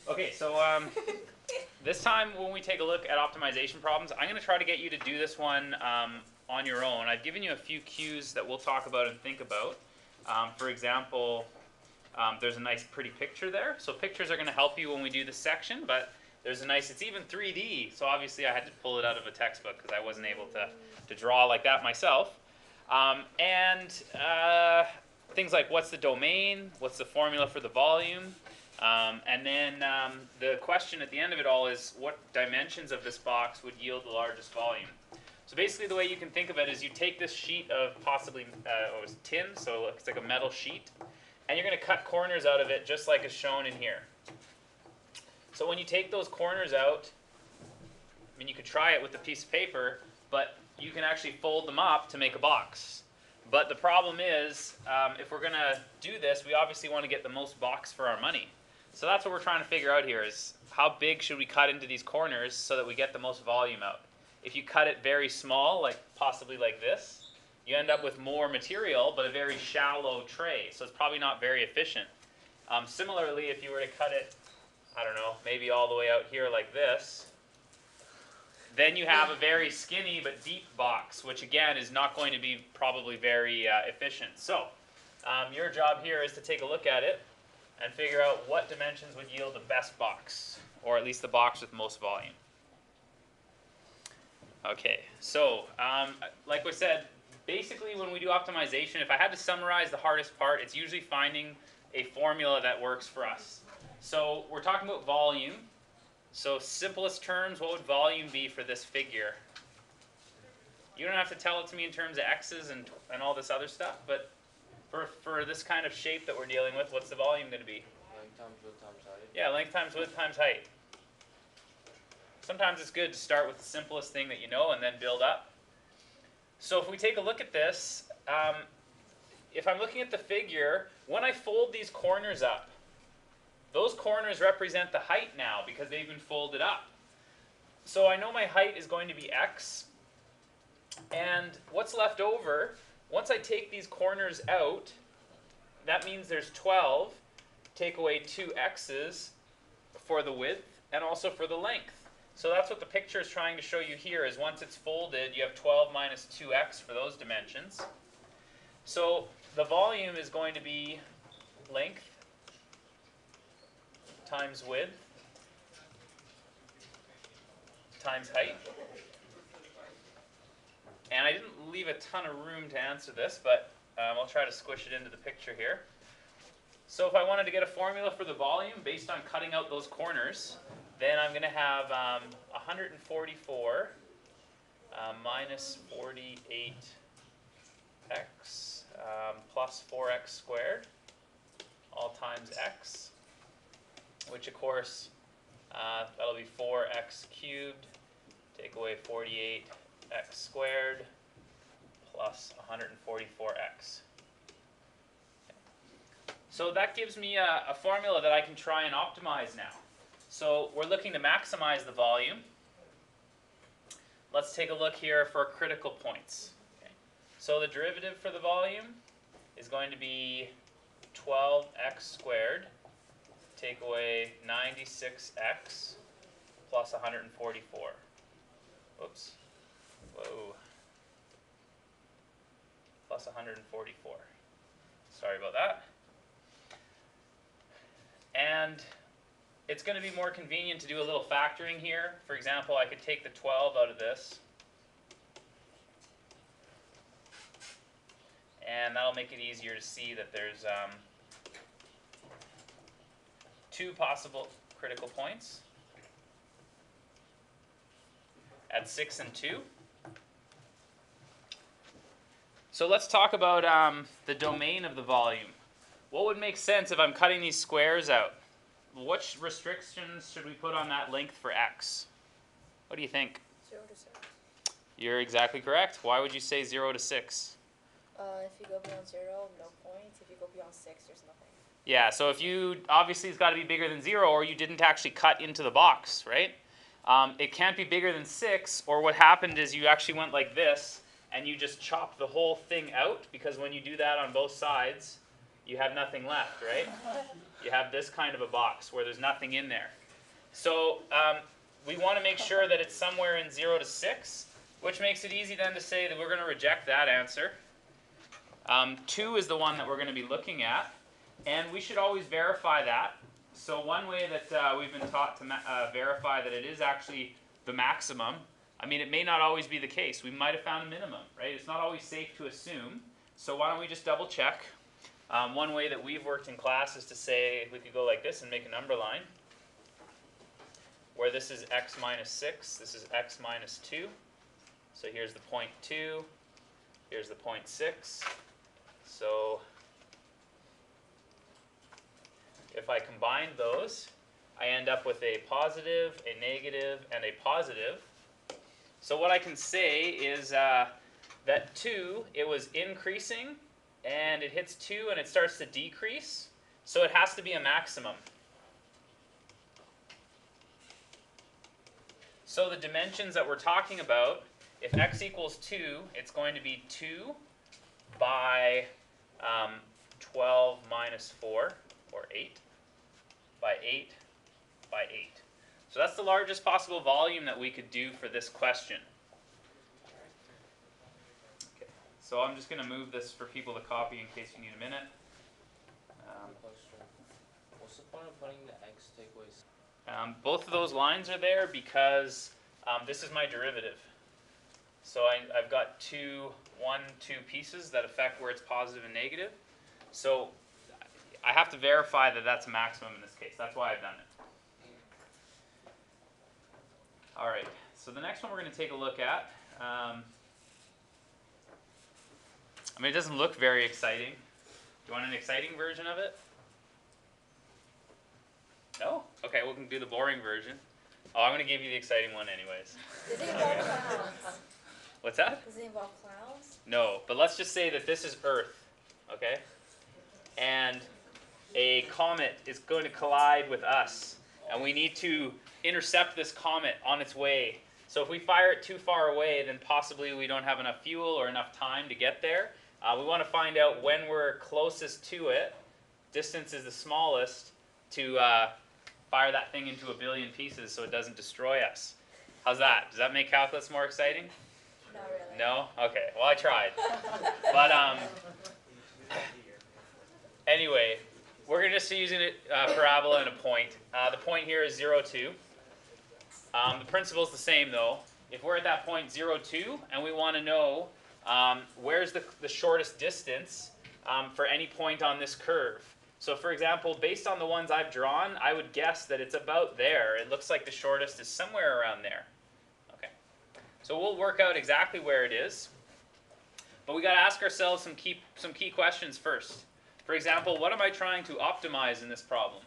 Okay, so this time when we take a look at optimization problems, I'm going to try to get you to do this one on your own. I've given you a few cues that we'll talk about and think about. For example, there's a nice pretty picture there. So pictures are going to help you when we do this section, but there's a nice, it's even 3D. So obviously I had to pull it out of a textbook because I wasn't able to draw like that myself. Things like what's the domain, what's the formula for the volume, and then the question at the end of it all is what dimensions of this box would yield the largest volume. So basically the way you can think of it is you take this sheet of possibly tin, so it looks like a metal sheet, and you're going to cut corners out of it just like is shown in here. So when you take those corners out, I mean you could try it with a piece of paper, but you can actually fold them up to make a box. But the problem is, if we're going to do this, we obviously want to get the most box for our money. So that's what we're trying to figure out here is how big should we cut into these corners so that we get the most volume out. If you cut it very small, like possibly like this, you end up with more material but a very shallow tray. So it's probably not very efficient. Similarly, if you were to cut it, I don't know, maybe all the way out here like this, then you have a very skinny but deep box, which again is not going to be probably very efficient. So your job here is to take a look at it and figure out what dimensions would yield the best box, or at least the box with most volume. Okay, so like we said, basically when we do optimization, if I had to summarize the hardest part, it's usually finding a formula that works for us. So we're talking about volume. So simplest terms, what would volume be for this figure? You don't have to tell it to me in terms of x's and all this other stuff, but for this kind of shape that we're dealing with, what's the volume going to be? Length times width times height. Yeah, length times width times height. Sometimes it's good to start with the simplest thing that you know and then build up. So if we take a look at this, if I'm looking at the figure, when I fold these corners up, those corners represent the height now because they've been folded up. So I know my height is going to be x, and what's left over, once I take these corners out, that means there's 12. Take away 2 x's for the width and also for the length. So that's what the picture is trying to show you here, is once it's folded, you have 12 minus 2x for those dimensions. So the volume is going to be length times width times height. And I didn't leave a ton of room to answer this, but I'll try to squish it into the picture here. So if I wanted to get a formula for the volume based on cutting out those corners, then I'm going to have 144 minus 48x plus 4x squared, all times x, which of course, that'll be 4x cubed, take away 48x squared, plus 144x. So that gives me a formula that I can try and optimize now. So we're looking to maximize the volume. Let's take a look here for critical points. Okay. So the derivative for the volume is going to be 12x squared, take away 96x plus 144. Whoops. Whoa. Plus 144. Sorry about that. And it's going to be more convenient to do a little factoring here. For example, I could take the 12 out of this, and that'll make it easier to see that there's 2 possible critical points at 6 and 2. So let's talk about the domain of the volume. What would make sense if I'm cutting these squares out? What restrictions should we put on that length for x? What do you think? 0 to 6. You're exactly correct. Why would you say 0 to 6? If you go beyond 0, no points. If you go beyond 6, there's nothing. Yeah, so if you, obviously it's got to be bigger than 0 or you didn't actually cut into the box, right? It can't be bigger than 6, or what happened is you actually went like this and you just chopped the whole thing out, because when you do that on both sides, you have nothing left, right? you have this kind of a box where there's nothing in there. So we want to make sure that it's somewhere in 0 to 6, which makes it easy then to say that we're going to reject that answer. 2 is the one that we're going to be looking at, and we should always verify that. So one way that we've been taught to verify that it is actually the maximum, I mean, it may not always be the case. We might have found a minimum, right? It's not always safe to assume. So why don't we just double check? One way that we've worked in class is to say, we could go like this and make a number line, where this is x minus 6, this is x minus 2. So here's the point 2, here's the point 6. So if I combine those, I end up with a positive, a negative, and a positive. So what I can say is that 2, it was increasing, and it hits 2 and it starts to decrease. So it has to be a maximum. So the dimensions that we're talking about, if x equals 2, it's going to be 2 by 12 minus 4, or 8, by 8 by 8. So that's the largest possible volume that we could do for this question. Okay. So I'm just going to move this for people to copy in case you need a minute. What's the point of putting the x takeaways? Both of those lines are there because this is my derivative. So I've got two pieces that affect where it's positive and negative. So I have to verify that that's a maximum in this case. That's why I've done it. All right, so the next one we're going to take a look at. I mean, it doesn't look very exciting. Do you want an exciting version of it? No? Okay, we can do the boring version. Oh, I'm going to give you the exciting one anyways. Does it involve clouds? What's that? Does it involve clouds? No, but let's just say that this is Earth, okay? And a comet is going to collide with us, and we need to intercept this comet on its way. So if we fire it too far away, then possibly we don't have enough fuel or enough time to get there. We want to find out when we're closest to it, distance is the smallest, to fire that thing into a billion pieces so it doesn't destroy us. How's that? Does that make calculus more exciting? Not really. No? Okay, well I tried. But anyway, we're going to just using a parabola and a point. The point here is 0, 2. The principle is the same though. If we're at that point 0, 2 and we want to know where's the shortest distance for any point on this curve. So for example, based on the ones I've drawn, I would guess that it's about there. It looks like the shortest is somewhere around there. Okay. So we'll work out exactly where it is. But we got to ask ourselves some key questions first. For example, what am I trying to optimize in this problem?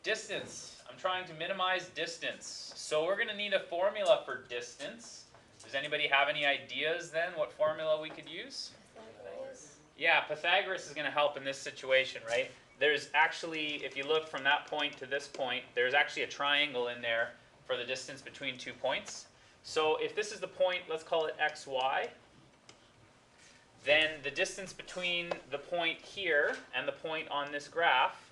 Distance. I'm trying to minimize distance. So we're going to need a formula for distance. Does anybody have any ideas then what formula we could use? Pythagoras? Yeah, Pythagoras is going to help in this situation, right? There's actually, if you look from that point to this point, there's actually a triangle in there for the distance between 2 points. So if this is the point, let's call it xy, then the distance between the point here and the point on this graph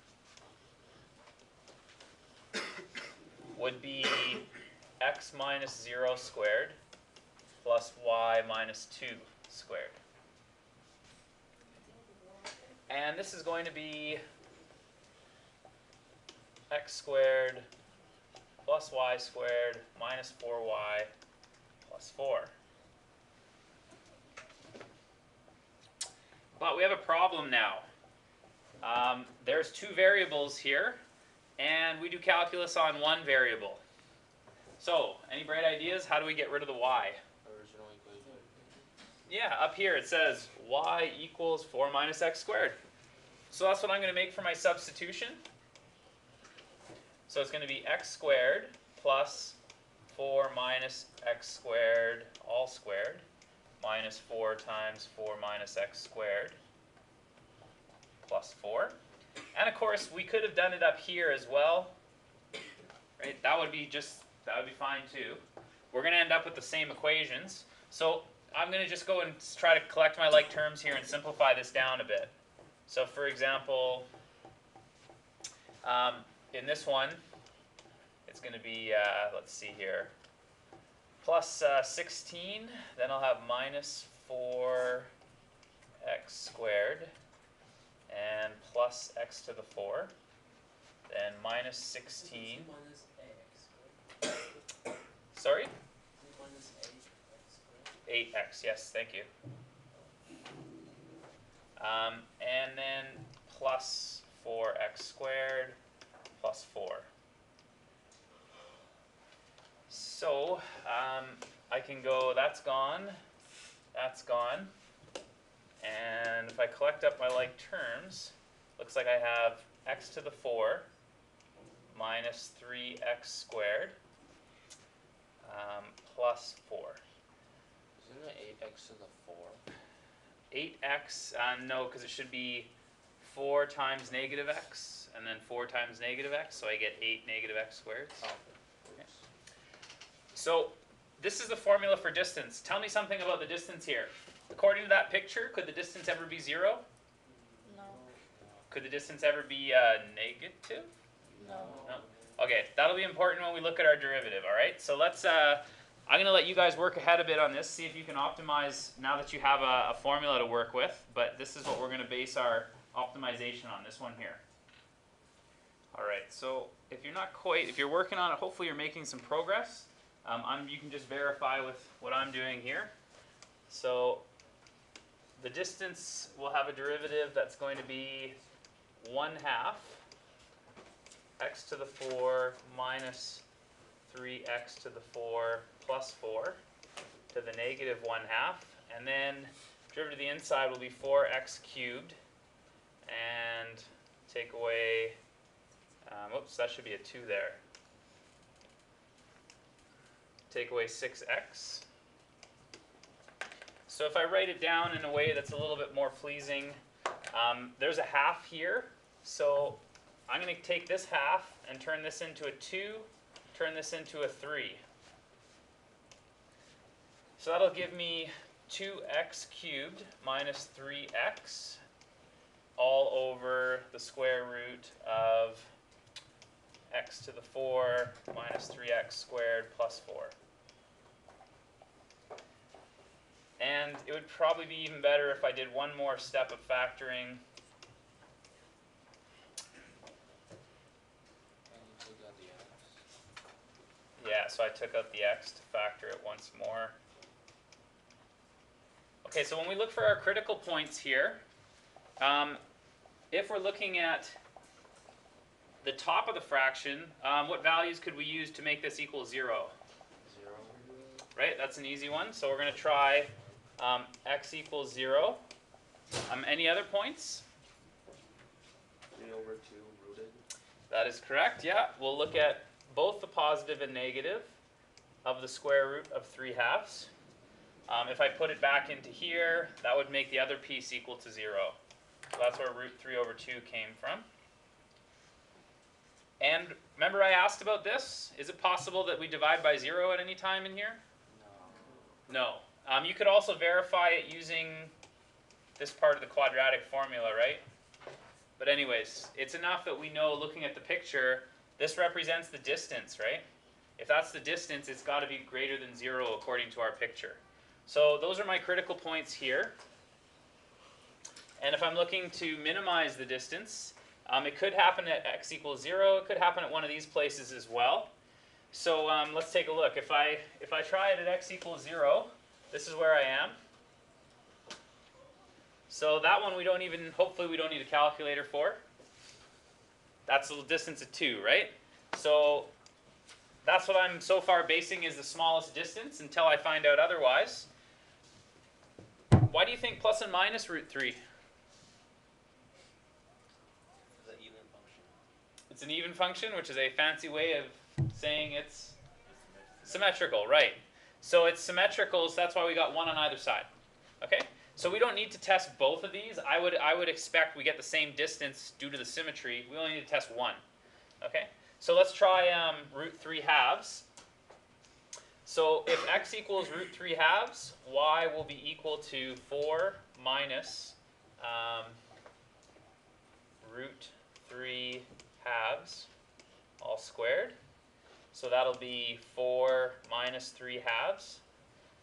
would be x minus 0 squared plus y minus 2 squared. And this is going to be x squared plus y squared minus 4y plus 4. But we have a problem now. There's 2 variables here, and we do calculus on 1 variable. So, any bright ideas? How do we get rid of the y? Original equation. Yeah, up here it says y equals 4 minus x squared. So that's what I'm going to make for my substitution. So it's going to be x squared plus 4 minus x squared all squared minus 4 times 4 minus x squared plus 4. And of course, we could have done it up here as well. Right? That would be fine too. We're going to end up with the same equations. So I'm going to just go and try to collect my like terms here and simplify this down a bit. So for example, in this one, it's going to be, let's see here, plus 16, then I'll have minus 4x squared, and plus x to the 4, then minus 16. Sorry? 8x, yes, thank you. And then plus 4x squared plus 4. So I can go, that's gone, and if I collect up my like terms, looks like I have x to the 4 minus 3x squared plus 4. Isn't it 8x to the 4? 8x, no, because it should be 4 times negative x, and then 4 times negative x, so I get 8 negative x squared. Oh. Okay. So this is the formula for distance. Tell me something about the distance here. According to that picture, could the distance ever be 0? No. Could the distance ever be negative? No. No. Okay, that'll be important when we look at our derivative, all right? So let's, I'm going to let you guys work ahead a bit on this, see if you can optimize now that you have a formula to work with, but this is what we're going to base our optimization on, this one here. All right, so if you're working on it, hopefully you're making some progress. You can just verify with what I'm doing here. So the distance will have a derivative that's going to be 1/2 x to the 4 minus 3x to the 4 plus 4 to the negative 1/2, and then derivative to the inside will be 4x cubed, and take away, oops, that should be a 2 there. Take away 6x. So if I write it down in a way that's a little bit more pleasing, there's a 1/2 here, so I'm going to take this 1/2 and turn this into a 2, turn this into a 3. So that'll give me 2x cubed minus 3x all over the square root of x to the 4 minus 3x squared plus 4. And it would probably be even better if I did one more step of factoring. And you took out the x. Yeah, so I took out the x to factor it once more. Okay, so when we look for our critical points here, if we're looking at the top of the fraction, what values could we use to make this equal 0? 0. Right, that's an easy one. So we're going to try x equals 0. Any other points? 3/2 rooted. That is correct, yeah. We'll look at both the positive and negative of the square root of 3/2. If I put it back into here, that would make the other piece equal to 0. So that's where root 3/2 came from. And remember I asked about this? Is it possible that we divide by 0 at any time in here? No. No. You could also verify it using this part of the quadratic formula, right? But anyways, it's enough that we know, looking at the picture, this represents the distance, right? If that's the distance, it's got to be greater than 0 according to our picture. So those are my critical points here. And if I'm looking to minimize the distance, it could happen at x equals 0. It could happen at one of these places as well. So let's take a look. If I try it at x equals 0, this is where I am. So that one hopefully we don't need a calculator for. That's the distance of 2, right? So that's what I'm so far basing as the smallest distance until I find out otherwise. Why do you think plus and minus root 3? It's an even function. It's an even function, which is a fancy way of saying it's symmetrical, right? So it's symmetrical, so that's why we got 1 on either side. Okay? So we don't need to test both of these. I would expect we get the same distance due to the symmetry. We only need to test one. Okay? So let's try root 3/2. So if x equals root 3 halves, y will be equal to 4 minus root 3 halves all squared. So that'll be 4 minus 3 halves.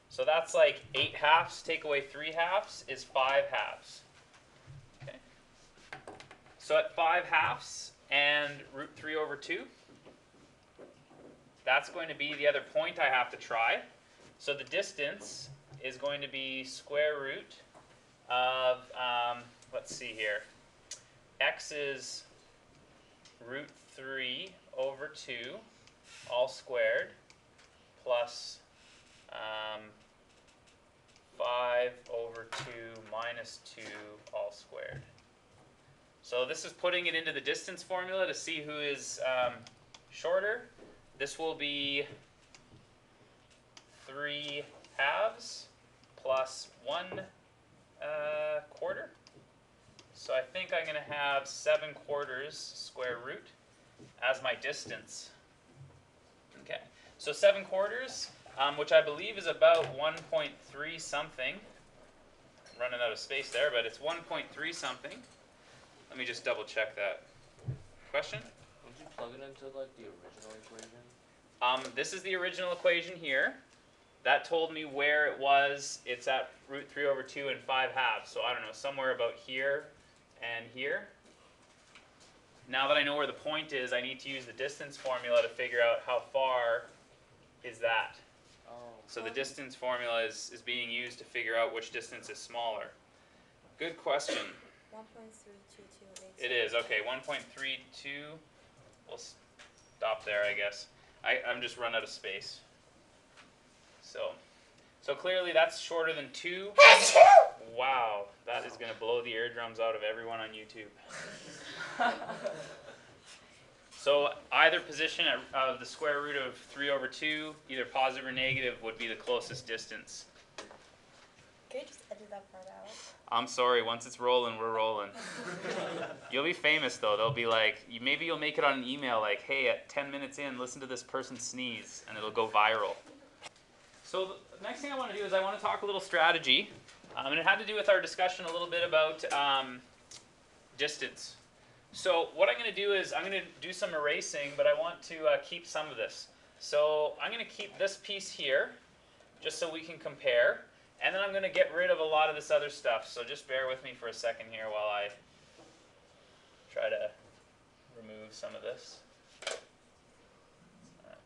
So that's like 8 halves. Take away 3 halves is 5 halves. Okay. So at 5 halves and root 3 over 2, that's going to be the other point I have to try. So the distance is going to be square root of, let's see here, x is root 3 over 2 all squared plus 5 over 2 minus 2 all squared. So this is putting it into the distance formula to see who is shorter. This will be 3 halves plus 1 quarter. So I think I'm going to have 7 quarters square root as my distance. Okay, so 7 quarters, which I believe is about 1.3 something. I'm running out of space there, but it's 1.3 something. Let me just double check that. Question? Would you plug it into like the original equation? This is the original equation here. That told me where it was. It's at root 3 over 2 and 5 halves. So I don't know, somewhere about here and here. Now that I know where the point is, I need to use the distance formula to figure out how far is that. Oh. So the distance formula is being used to figure out which distance is smaller. Good question. 1.32287. It is, okay, 1.32. We'll stop there, I guess. I'm just run out of space. So clearly that's shorter than 2. Wow, that is going to blow the eardrums out of everyone on YouTube. So either position of the square root of 3 over 2, either positive or negative, would be the closest distance. Can you just edit that part out? I'm sorry, once it's rolling, we're rolling. You'll be famous though. They'll be like, maybe you'll make it on an email like, hey, at 10 minutes in, listen to this person sneeze, and it'll go viral. So the next thing I want to do is I want to talk a little strategy. And it had to do with our discussion a little bit about distance. So what I'm going to do is I'm going to do some erasing, but I want to keep some of this. So I'm going to keep this piece here, just so we can compare. And then I'm going to get rid of a lot of this other stuff. So just bear with me for a second here while I try to remove some of this.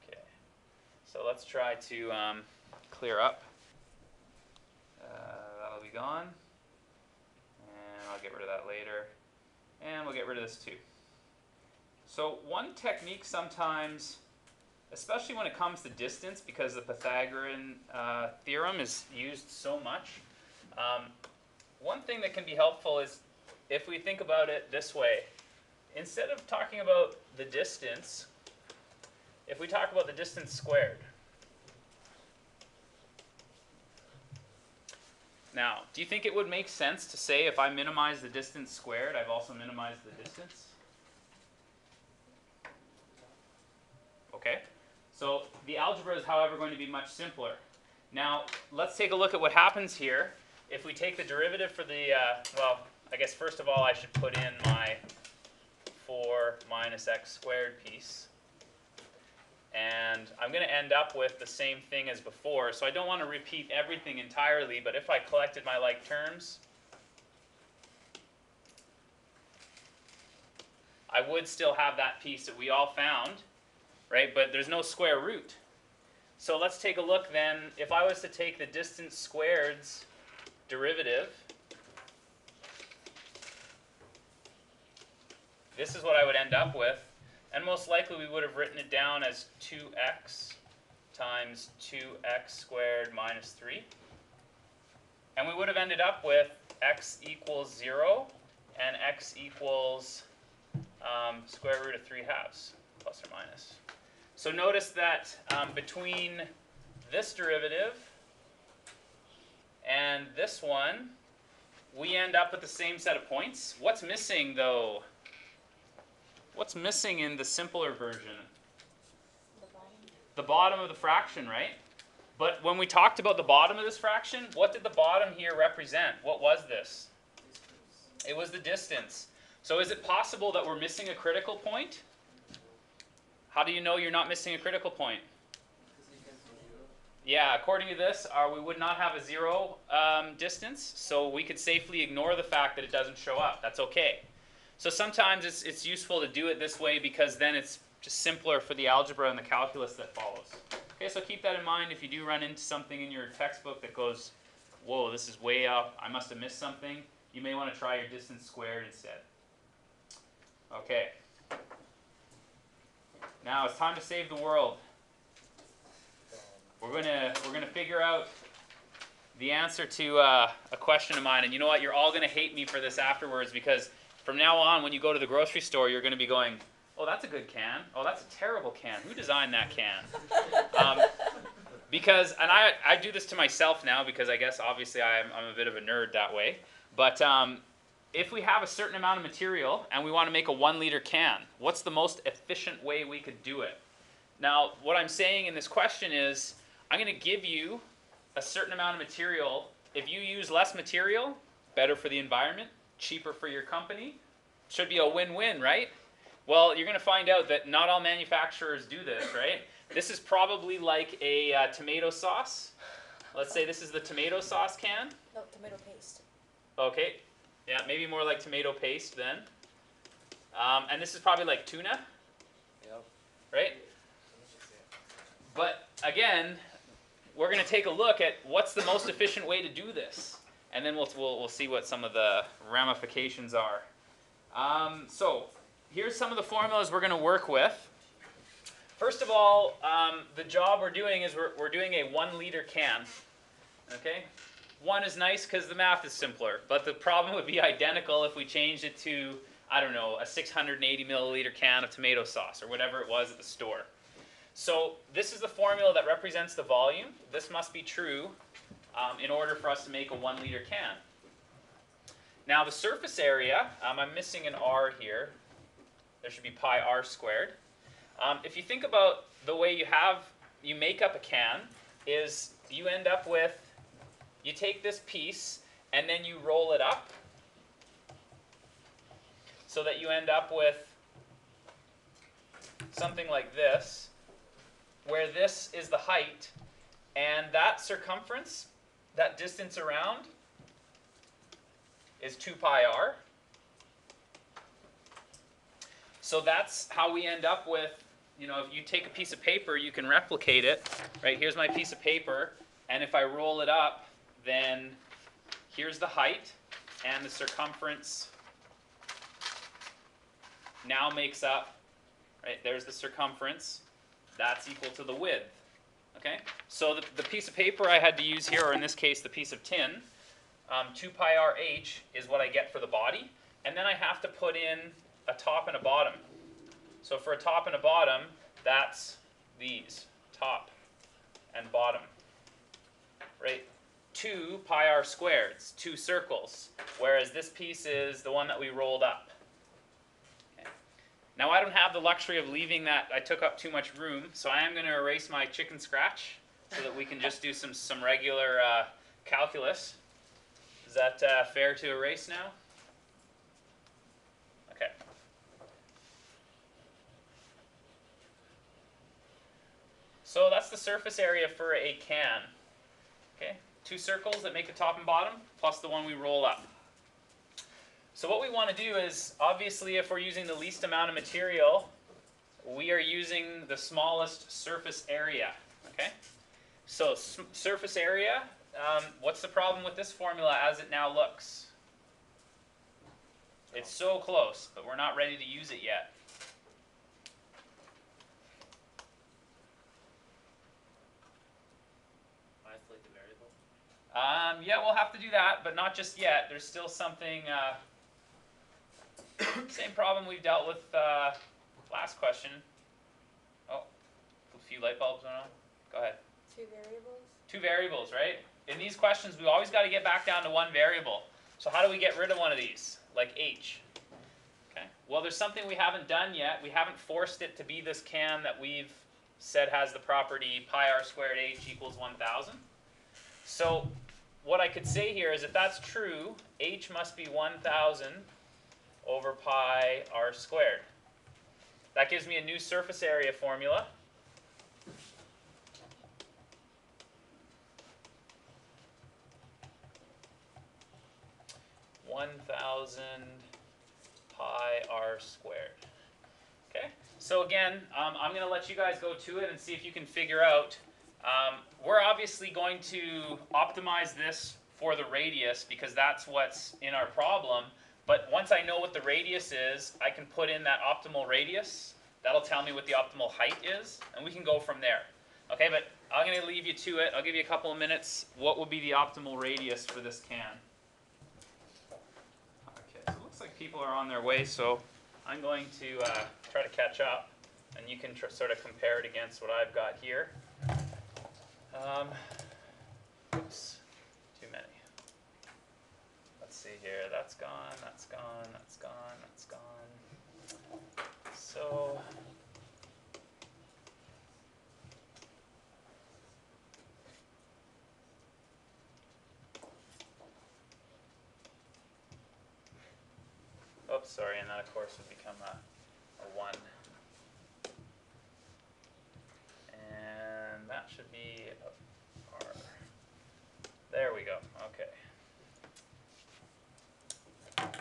Okay. So let's try to clear up. That'll be gone. And I'll get rid of that later. And we'll get rid of this too. So one technique sometimes, especially when it comes to distance, because the Pythagorean theorem is used so much, one thing that can be helpful is if we think about it this way. Instead of talking about the distance, if we talk about the distance squared. Now, do you think it would make sense to say if I minimize the distance squared, I've also minimized the distance? Okay. So the algebra is, however, going to be much simpler. Now, let's take a look at what happens here. If we take the derivative for the, well, I guess first of all I should put in my 4 minus x squared piece. And I'm going to end up with the same thing as before. So I don't want to repeat everything entirely, but if I collected my like terms, I would still have that piece that we all found, right? But there's no square root. So let's take a look then. If I was to take the distance squared's derivative, this is what I would end up with. And most likely we would have written it down as 2x times 2x squared minus 3. And we would have ended up with x equals 0 and x equals square root of 3 halves, plus or minus. So notice that between this derivative and this one, we end up with the same set of points. What's missing though? What's missing in the simpler version? The bottom. The bottom of the fraction, right? But when we talked about the bottom of this fraction, what did the bottom here represent? What was this? It was the distance. So is it possible that we're missing a critical point? How do you know you're not missing a critical point? Yeah, according to this, we would not have a zero distance, so we could safely ignore the fact that it doesn't show up. That's okay. So sometimes it's useful to do it this way because then it's just simpler for the algebra and the calculus that follows. Okay, so keep that in mind if you do run into something in your textbook that goes, whoa, this is way up, I must have missed something. You may want to try your distance squared instead. Okay. Now it's time to save the world. We're gonna figure out the answer to a question of mine, and you know what? You're all gonna hate me for this afterwards because from now on, when you go to the grocery store, you're gonna be going, "Oh, that's a good can. Oh, that's a terrible can. Who designed that can?" Because, and I do this to myself now because I guess obviously I'm a bit of a nerd that way. But if we have a certain amount of material and we want to make a 1 liter can, what's the most efficient way we could do it? Now, what I'm saying in this question is, I'm going to give you a certain amount of material. If you use less material, better for the environment, cheaper for your company, should be a win-win, right? Well, you're going to find out that not all manufacturers do this, right? This is probably like a tomato sauce. Let's say this is the tomato sauce can. No, tomato paste. Okay, yeah, maybe more like tomato paste then. And this is probably like tuna, Yep. right? But again, we're going to take a look at what's the most efficient way to do this, and then we'll see what some of the ramifications are. So here's some of the formulas we're going to work with. First of all, the job we're doing is we're doing a 1 liter can. Okay, 1 is nice because the math is simpler, but the problem would be identical if we changed it to, I don't know, a 680 milliliter can of tomato sauce or whatever it was at the store. So this is the formula that represents the volume. This must be true in order for us to make a 1 liter can. Now the surface area, I'm missing an R here. There should be pi r squared. If you think about the way you make up a can, is you end up with, you take this piece and then you roll it up so that you end up with something like this, where this is the height, and that circumference, that distance around, is 2 pi r. So that's how we end up with, you know, if you take a piece of paper, you can replicate it. Right, here's my piece of paper, and if I roll it up, then here's the height, and the circumference now makes up, right, there's the circumference, that's equal to the width. Okay, so the piece of paper I had to use here, or in this case the piece of tin, 2 pi r h is what I get for the body, and then I have to put in a top and a bottom. So for a top and a bottom, that's these, top and bottom, right? 2 pi r squared, 2 circles, whereas this piece is the one that we rolled up. Now I don't have the luxury of leaving that, I took up too much room, so I am going to erase my chicken scratch so that we can just do some regular calculus. Is that fair to erase now? Okay. So that's the surface area for a can. Okay, 2 circles that make the top and bottom, plus the one we roll up. So what we want to do is, obviously if we're using the least amount of material, we are using the smallest surface area, okay? So surface area, what's the problem with this formula as it now looks? It's so close, but we're not ready to use it yet. Isolate the variable? Yeah, we'll have to do that, but not just yet. There's still something, same problem we've dealt with last question. Oh, a few light bulbs went on. Go ahead. 2 variables? 2 variables, right? In these questions, we always got to get back down to 1 variable. So how do we get rid of one of these, like h? Okay. Well, there's something we haven't done yet. We haven't forced it to be this can that we've said has the property pi r squared h equals 1,000. So what I could say here is if that's true, h must be 1,000 over pi r squared. That gives me a new surface area formula. Pi r squared. Okay, so again, I'm going to let you guys go to it and see if you can figure out. We're obviously going to optimize this for the radius because that's what's in our problem. But once I know what the radius is, I can put in that optimal radius. That'll tell me what the optimal height is, and we can go from there. Okay, but I'm going to leave you to it. I'll give you a couple of minutes. What would be the optimal radius for this can? Okay, so it looks like people are on their way, so I'm going to try to catch up, and you can sort of compare it against what I've got here. Oops, too many. Let's see here. That's gone, that's gone, that's gone, that's gone. So oops, sorry, and that of course would become a 1. And that should be a R. There we go, okay.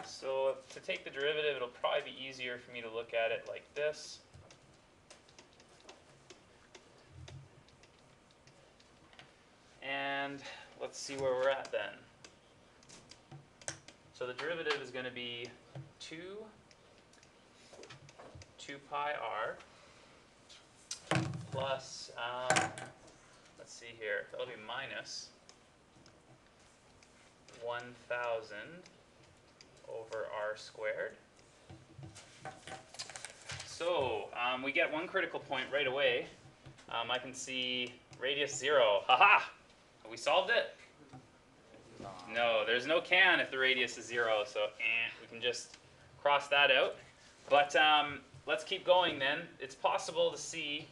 So to take the derivative, it'll probably be easier for me to look at it like this. And let's see where we're at then. So the derivative is going to be 2 pi r plus, let's see here, that'll be minus 1,000 over r squared. So we get one critical point right away. I can see radius 0. Haha! We solved it? No, there's no can if the radius is 0, so we can just cross that out. But let's keep going then. It's possible to see,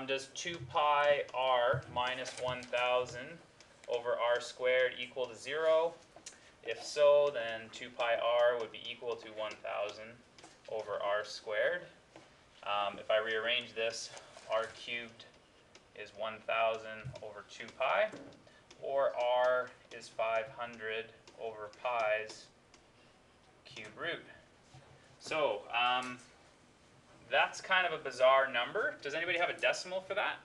does 2 pi r minus 1,000 over r squared equal to 0? If so, then 2 pi r would be equal to 1,000 over r squared. If I rearrange this, r cubed is 1,000 over 2 pi, or r is 500 over pi's cube root. So that's kind of a bizarre number. Does anybody have a decimal for that?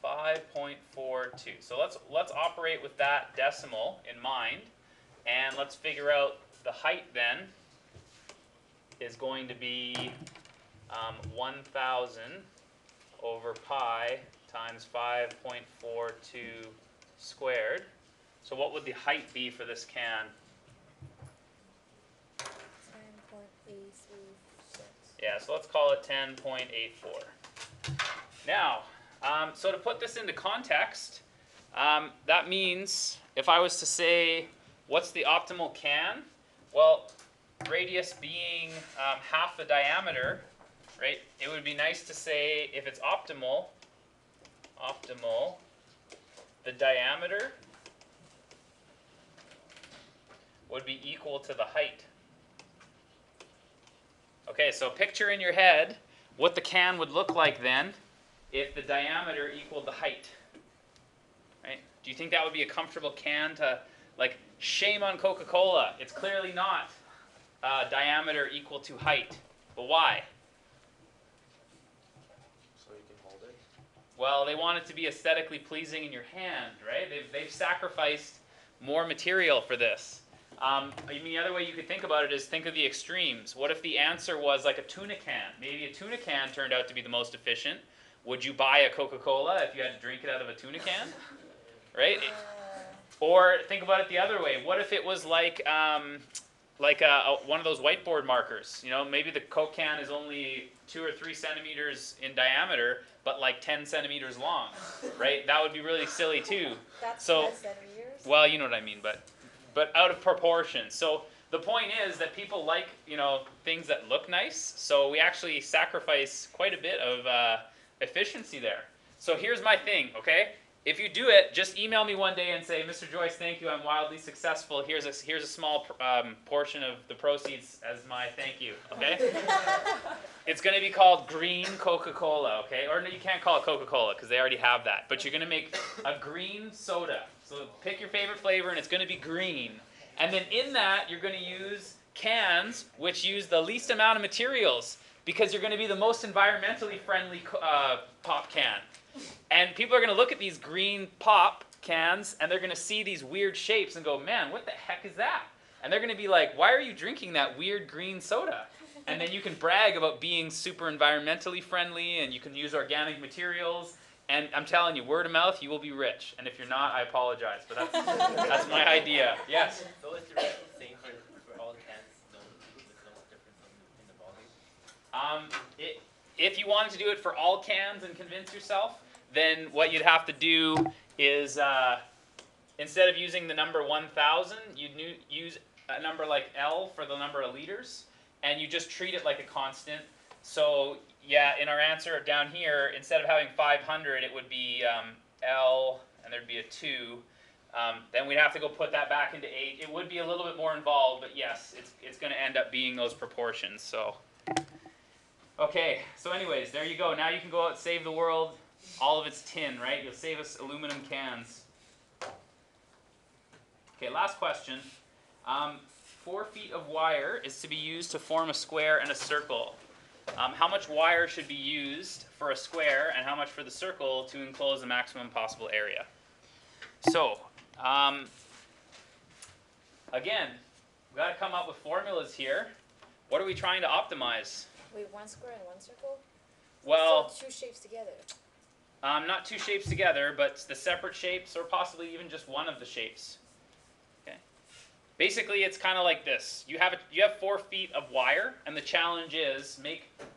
5.42. So let's operate with that decimal in mind, and let's figure out the height then is going to be 1,000 over pi times 5.42 squared. So what would the height be for this can? 10.836. Yeah, so let's call it 10.84. Now, so to put this into context, that means if I was to say, what's the optimal can? Well, radius being half the diameter, right? It would be nice to say if it's optimal, the diameter would be equal to the height. Okay, so picture in your head what the can would look like then if the diameter equaled the height. Right? Do you think that would be a comfortable can to, like, shame on Coca-Cola? It's clearly not diameter equal to height. But why? So you can hold it? Well, they want it to be aesthetically pleasing in your hand, right? They've sacrificed more material for this. I mean, the other way you could think about it is think of the extremes. What if the answer was like a tuna can? Maybe a tuna can turned out to be the most efficient. Would you buy a Coca-Cola if you had to drink it out of a tuna can? Right? Or think about it the other way. What if it was like one of those whiteboard markers? You know, maybe the Coke can is only 2 or 3 centimeters in diameter, but like 10 centimeters long, right? That would be really silly too. That's So, 10 centimeters? well, you know what I mean, but out of proportion. So the point is that people like, things that look nice, so we actually sacrifice quite a bit of efficiency there. So here's my thing, okay? If you do it, just email me one day and say, Mr. Joyce, thank you, I'm wildly successful. Here's a small portion of the proceeds as my thank you, okay? It's going to be called green Coca-Cola, okay? Or no, you can't call it Coca-Cola because they already have that. But you're going to make a green soda. So pick your favorite flavor and it's going to be green. And then in that, you're going to use cans which use the least amount of materials because you're going to be the most environmentally friendly pop can. And people are going to look at these green pop cans and they're going to see these weird shapes and go, man, what the heck is that? And they're going to be like, why are you drinking that weird green soda? And then you can brag about being super environmentally friendly and you can use organic materials. And I'm telling you, word of mouth, you will be rich. And if you're not, I apologize. But that's my idea. Yes? So is the rate the same for all cans? No, with no difference in the volume? If you wanted to do it for all cans and convince yourself, then what you'd have to do is instead of using the number 1,000, you'd use a number like L for the number of liters, and you just treat it like a constant. So yeah, in our answer down here, instead of having 500, it would be L, and there'd be a 2. Then we'd have to go put that back into 8. It would be a little bit more involved, but yes, it's going to end up being those proportions. So, okay, so anyways, there you go. Now you can go out and save the world. All of its tin, right? You'll save us aluminum cans. Okay, last question. 4 feet of wire is to be used to form a square and a circle. How much wire should be used for a square and how much for the circle to enclose the maximum possible area? So, again, we've got to come up with formulas here. What are we trying to optimize? Wait, one square and one circle? Well, So 2 shapes together. not 2 shapes together, but the separate shapes or possibly even just one of the shapes. Okay. Basically, it's kind of like this. You have 4 feet of wire, and the challenge is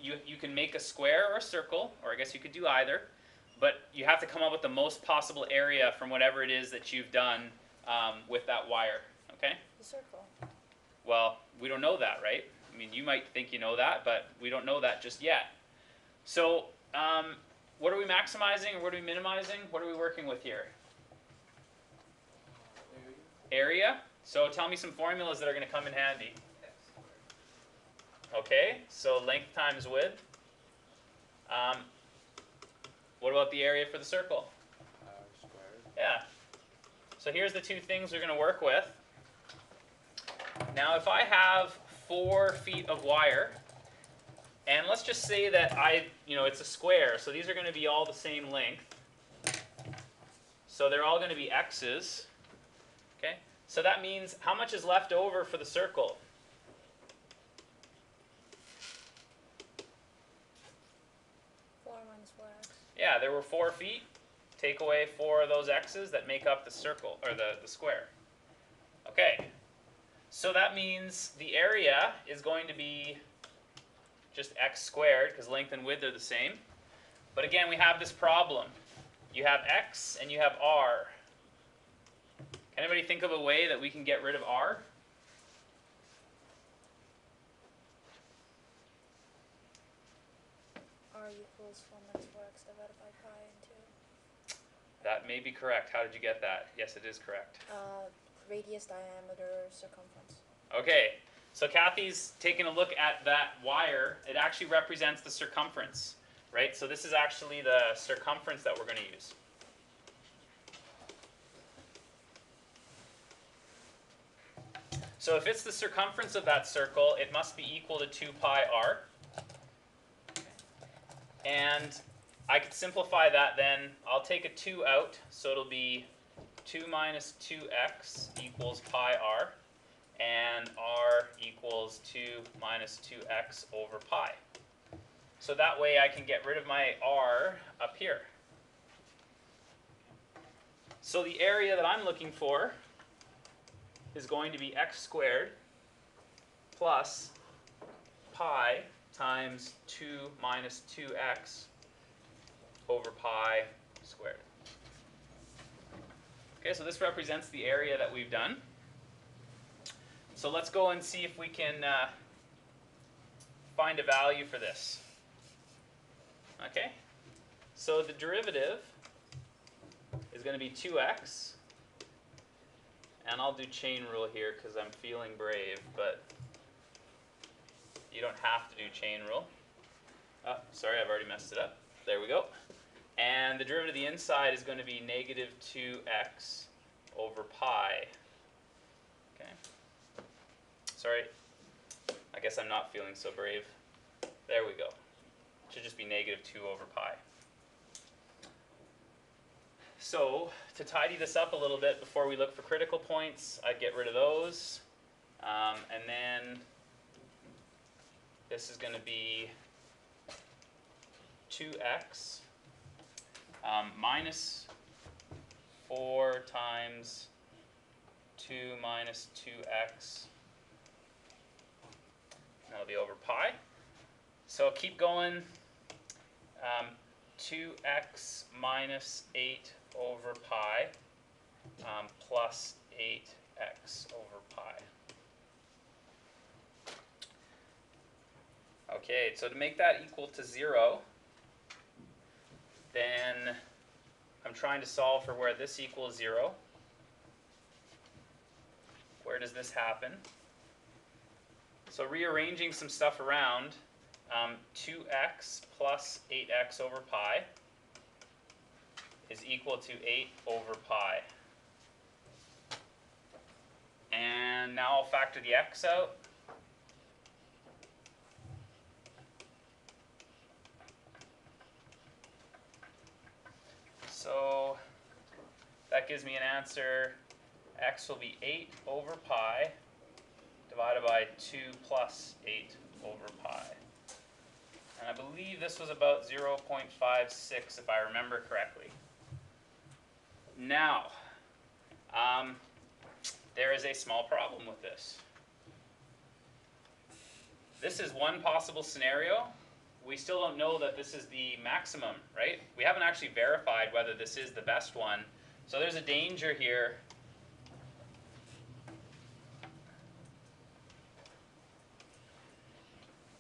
you can make a square or a circle, or I guess you could do either, but you have to come up with the most possible area from whatever it is that you've done with that wire. Okay? The circle. Well, we don't know that, right? I mean, you might think you know that, but we don't know that just yet. So, what are we maximizing or what are we minimizing? What are we working with here? Area. So tell me some formulas that are going to come in handy. Okay, so length times width. What about the area for the circle? Squared. Yeah. So here's the 2 things we're going to work with. Now if I have 4 feet of wire, and let's just say that it's a square, so these are going to be all the same length. So they're all going to be x's. Okay? So that means how much is left over for the circle? Yeah, there were 4 feet. Take away 4 of those x's that make up the circle, or the square. Okay. So that means the area is going to be just x squared, because length and width are the same. But again, we have this problem. You have x and you have r. Can anybody think of a way that we can get rid of r? R equals 4 minus 4x divided by pi into That may be correct. How did you get that? Yes, it is correct. radius, diameter, circumference. Okay, so Kathy's taking a look at that wire. It actually represents the circumference, right? So this is actually the circumference that we're going to use. So if it's the circumference of that circle, it must be equal to 2 pi r. And I could simplify that then. I'll take a 2 out, so it'll be 2 minus 2x equals pi r. And r equals 2 minus 2x over pi. So that way I can get rid of my r up here. So the area that I'm looking for is going to be x squared plus pi times 2 minus 2x over pi squared. Okay, so this represents the area that we've done. So So let's go and see if we can find a value for this. Okay, so the derivative is going to be 2x, and I'll do chain rule here because I'm feeling brave, but you don't have to do chain rule. Oh, sorry, I've already messed it up. There we go. And the derivative of the inside is going to be negative 2x over pi. Okay. Sorry, I guess I'm not feeling so brave. There we go. Should just be negative 2 over pi. So, to tidy this up a little bit before we look for critical points, I'd get rid of those. And then this is going to be 2x minus 4 times 2 minus 2x. That'll be over pi. So keep going. 2x minus 8 over pi plus 8x over pi. Okay, so to make that equal to 0, then I'm trying to solve for where this equals 0. Where does this happen? So rearranging some stuff around, 2x plus 8x over pi is equal to 8 over pi. And now I'll factor the x out. So that gives me an answer. X will be 8 over pi divided by 2 plus 8 over pi. And I believe this was about 0.56 if I remember correctly. Now, there is a small problem with this. This is one possible scenario. We still don't know that this is the maximum, right? We haven't actually verified whether this is the best one. So there's a danger here.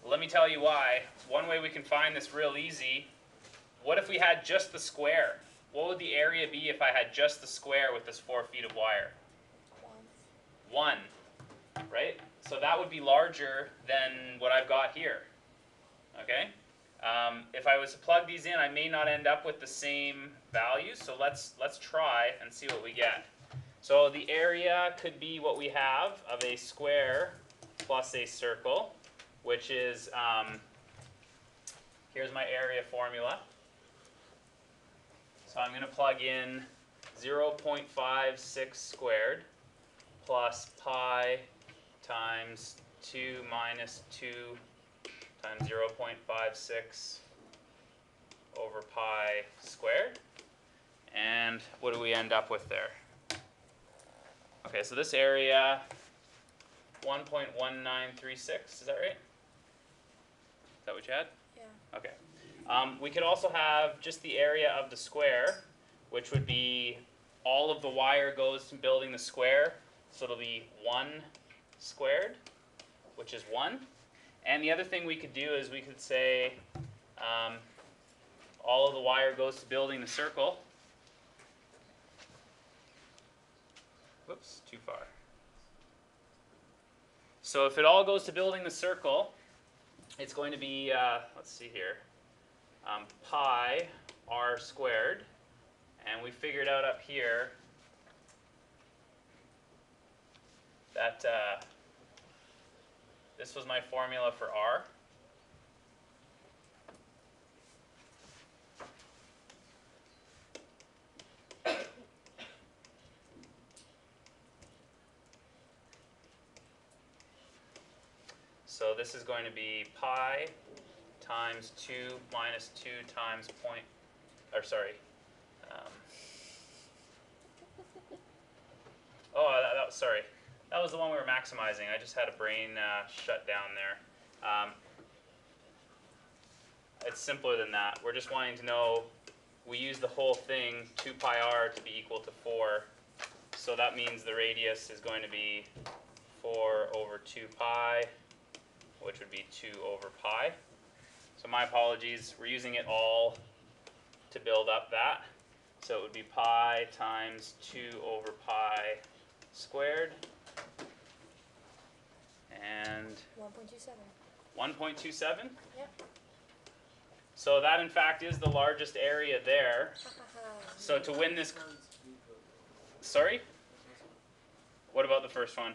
Let me tell you why. One way we can find this real easy. What if we had just the square? What would the area be if I had just the square with this 4 feet of wire? 1, right? So that would be larger than what I've got here. Okay? If I was to plug these in, I may not end up with the same values. So let's try and see what we get. So the area could be what we have of a square plus a circle, which is, here's my area formula. So I'm going to plug in 0.56 squared plus pi times 2 minus 2 times 0.56 over pi squared. And what do we end up with there? Okay, so this area, 1.1936, is that right? Is that what you had? Yeah. Okay. We could also have just the area of the square, which would be all of the wire goes to building the square, so it'll be 1 squared, which is 1. And the other thing we could do is we could say all of the wire goes to building the circle. Whoops, too far. So if it all goes to building the circle, it's going to be, let's see here, pi r squared. And we figured out up here that this was my formula for r. So this is going to be pi times 2 minus 2 times sorry. That was the one we were maximizing. I just had a brain shut down there. It's simpler than that. We're just wanting to know, we use the whole thing, 2 pi r to be equal to 4. So that means the radius is going to be 4 over 2 pi, which would be 2 over pi. So my apologies, we're using it all to build up that. So it would be pi times 2 over pi squared, and 1.27. 1.27. Yep. So that in fact is the largest area there. Ha ha ha. So to win this, sorry? What about the first one?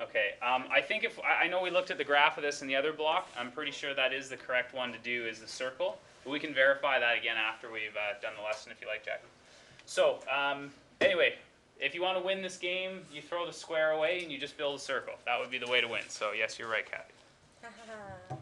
Okay, I think if, I know we looked at the graph of this in the other block, I'm pretty sure that is the correct one to do, is the circle. But we can verify that again after we've done the lesson if you like, Jack. So, anyway, if you want to win this game, you throw the square away and you just build a circle. That would be the way to win. So yes, you're right, Kathy. Ha ha ha.